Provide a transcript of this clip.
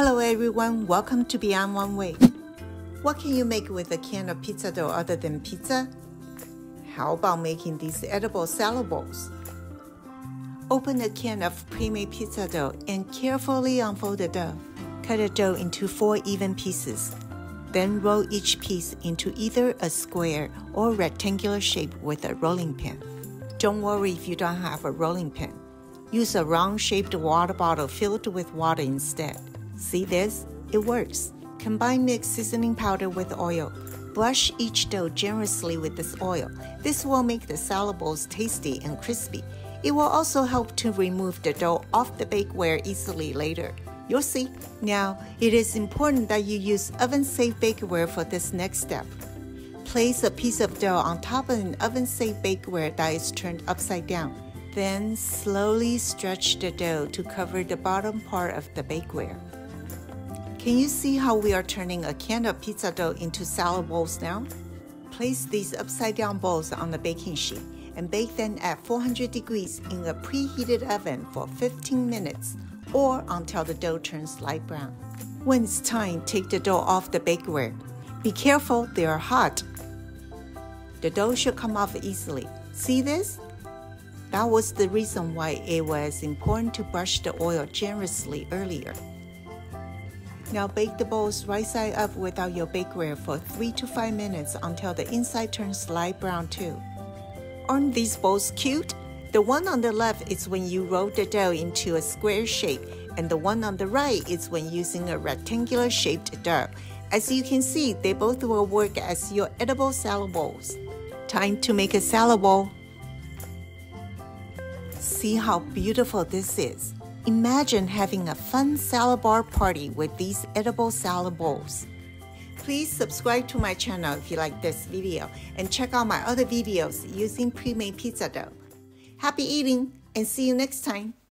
Hello everyone, welcome to Beyond One Way. What can you make with a can of pizza dough other than pizza? How about making these edible salad bowls? Open a can of pre-made pizza dough and carefully unfold the dough. Cut the dough into 4 even pieces. Then roll each piece into either a square or rectangular shape with a rolling pin. Don't worry if you don't have a rolling pin. Use a round-shaped water bottle filled with water instead. See this? It works. Combine mixed seasoning powder with oil. Brush each dough generously with this oil. This will make the salad bowls tasty and crispy. It will also help to remove the dough off the bakeware easily later. You'll see. Now, it is important that you use oven-safe bakeware for this next step. Place a piece of dough on top of an oven-safe bakeware that is turned upside down. Then slowly stretch the dough to cover the bottom part of the bakeware. Can you see how we are turning a can of pizza dough into salad bowls now? Place these upside-down bowls on the baking sheet and bake them at 400 degrees in a preheated oven for 15 minutes or until the dough turns light brown. When it's time, take the dough off the bakeware. Be careful, they are hot. The dough should come off easily. See this? That was the reason why it was important to brush the oil generously earlier. Now bake the bowls right side up without your bakeware for 3 to 5 minutes until the inside turns light brown too. Aren't these bowls cute? The one on the left is when you roll the dough into a square shape, and the one on the right is when using a rectangular shaped dough. As you can see, they both will work as your edible salad bowls. Time to make a salad bowl. See how beautiful this is. Imagine having a fun salad bar party with these edible salad bowls. Please subscribe to my channel if you like this video and check out my other videos using pre-made pizza dough. Happy eating and see you next time!